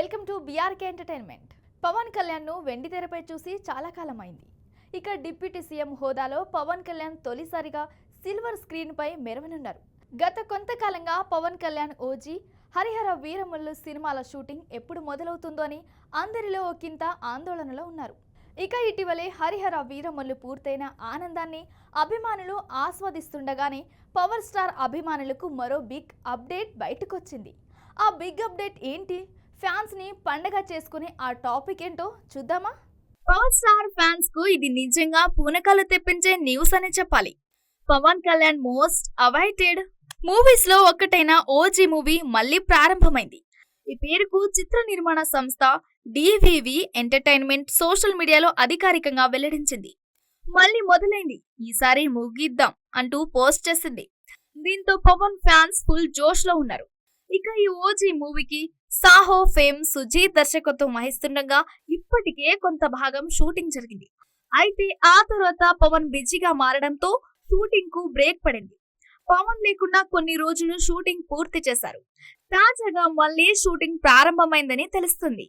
Welcome to BRK entertainment. Pawan Kalyan ను వెండి తెరపై చూసి చాలా కాలం అయింది. ఇక డిప్యూటీ సీఎం హోదాలో పవన్ కళ్యాణ్ తొలిసారిగా సిల్వర్ స్క్రీన్ పై మెరవనున్నారు. గత కొంతకాలంగా పవన్ కళ్యాణ్ ఓజీ, హరిహర వీరమల్లు సినిమాల షూటింగ్ ఎప్పుడు మొదలవుతుందో అని అందరిలో ఒకంత ఆందోళనలో ఉన్నారు. ఇక ఇటీవలే హరిహర వీరమల్లు పూర్తయిన ఆనందాన్ని అభిమానులు ఆస్వాదిస్తుండగానే పవర్ స్టార్ అభిమానులకు మరో బిగ్ అప్డేట్ బయటకొచ్చింది. ఆ బిగ్ అప్డేట్ ఏంటి? ఫ్యాన్స్ ని పండగ చేసుకునే ఆ టాపిక్ ఏంటో చూద్దామా? పవర్ స్టార్ ఫ్యాన్స్ కు ఇది నిజంగా పూనకాలు తెప్పించే న్యూస్ అని చెప్పాలి. Pawan Kalyan most awaited movies లో ఒక్కటైన ఓజీ మూవీ మళ్ళీ ప్రారంభమైంది. ఈ పేరుకు చిత్ర నిర్మాణ సంస్థ డివివి ఎంటర్టైన్మెంట్ సోషల్ మీడియాలో అధికారికంగా వెల్లడించింది. మళ్ళీ మొదలైంది, ఈసారి ముగిద్దాం అంటూ పోస్ట్ చేసింది. దీంతో పవన్ ఫ్యాన్స్ ఫుల్ జోష్ లో ఉన్నారు. ఇక ఈ ఓజీ మూవీకి సాహో ఫేమ్ సుజీత్ దర్శకత్వం వహిస్తుండగా ఇప్పటికే కొంత భాగం షూటింగ్ జరిగింది. అయితే ఆ తర్వాత పవన్ బిజీగా మారడంతో షూటింగ్ కు బ్రేక్ పడింది. పవన్ లేకుండా కొన్ని రోజులు షూటింగ్ పూర్తి చేశారు. తాజాగా మళ్ళీ షూటింగ్ ప్రారంభమైందని తెలుస్తుంది.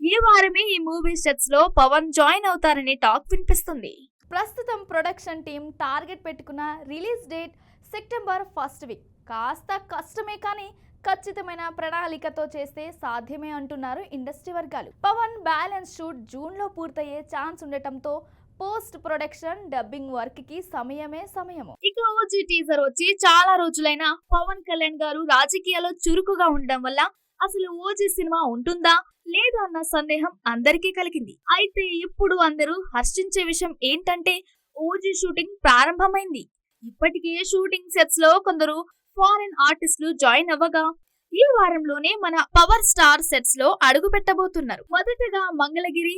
ఈ వారమే ఈ మూవీ సెట్స్ లో పవన్ జాయిన్ అవుతారని టాక్ వినిపిస్తుంది. ప్రస్తుతం ప్రొడక్షన్ టీం టార్గెట్ పెట్టుకున్న release date September 1st week. కాస్త కష్టమే కానీ ఖచ్చితమైన ప్రణాళికతో చేస్తే సాధ్యమే అంటున్నారు ఇండస్ట్రీ వర్గాలు. పవన్ బ్యాలెన్స్ షూట్ జూన్ లో పూర్తయ్యే ఛాన్స్ ఉండటంతో పోస్ట్ ప్రొడక్షన్ డబ్బింగ్ వర్క్ కి సమయము. ఇక ఓజీ టీజర్ వచ్చి చాలా రోజులైనా పవన్ కళ్యాణ్ గారు రాజకీయాల్లో చురుకుగా ఉండడం వల్ల అసలు ఓజీ సినిమా ఉంటుందా లేదా అన్న సందేహం అందరికీ కలిగింది. అయితే ఇప్పుడు అందరూ హర్షించే విషయం ఏంటంటే ఓజీ షూటింగ్ ప్రారంభమైంది. ఇప్పటికే షూటింగ్ సెట్స్ లో కొందరు ఫారెన్ ఆర్టిస్టులు జాయిన్ అవ్వగా ఈ వారంలోనే మన పవర్ స్టార్ సెట్స్ లో అడుగు పెట్టబోతున్నారు. మొదటగా మంగళగిరి,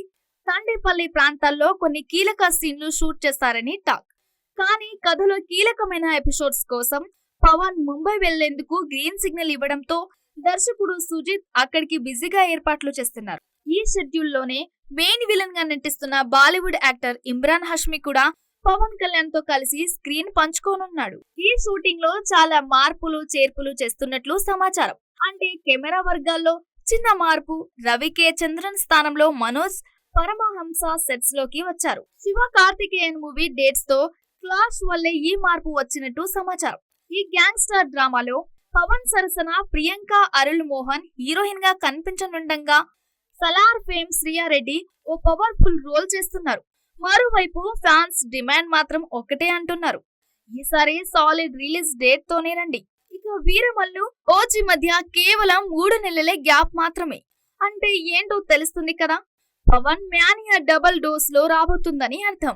తండేపల్లి ప్రాంతాల్లో కొన్ని కీలక సీన్లు షూట్ చేస్తారని టాక్. కానీ కథలో కీలకమైన ఎపిసోడ్స్ కోసం పవన్ ముంబై వెళ్లేందుకు గ్రీన్ సిగ్నల్ ఇవ్వడంతో దర్శకుడు సుజిత్ అక్కడికి బిజీగా ఏర్పాట్లు చేస్తున్నారు. ఈ షెడ్యూల్ లోనే మెయిన్ విలన్ గా నటిస్తున్న బాలీవుడ్ యాక్టర్ ఇమ్రాన్ హష్మి కూడా పవన్ కళ్యాణ్ తో కలిసి స్క్రీన్ పంచుకోనున్నాడు. ఈ షూటింగ్ లో చాలా మార్పులు చేర్పులు చేస్తున్నట్లు సమాచారం. అంటే కెమెరా వర్గాల్లో చిన్న మార్పు. రవి కే చంద్రన్ స్థానంలో మనోజ్ పరమహంస సెట్స్ లోకి వచ్చారు. శివ కార్తికేయన్ మూవీ డేట్స్ తో క్లాష్ వల్లే ఈ మార్పు వచ్చినట్టు సమాచారం. ఈ గ్యాంగ్స్టర్ డ్రామాలో పవన్ సరసన ప్రియాంక అరుళ్ మోహన్ హీరోయిన్ గా కనిపించనుండగా సలార్ ఫేమ్ శ్రీయారెడ్డి ఓ పవర్ఫుల్ రోల్ చేస్తున్నారు. మరోవైపు ఫ్యాన్స్ డిమాండ్ మాత్రం ఒకటే అంటున్నారు, ఈసారి సాలిడ్ రిలీజ్ డేట్ తోనే రండి. ఇక వీరమల్లు ఓజీ మధ్య కేవలం 3 నెలలే గ్యాప్ మాత్రమే. అంటే ఏంటో తెలుస్తుంది కదా, పవన్ మ్యానియా డబుల్ డోస్ లో రాబోతుందని అర్థం.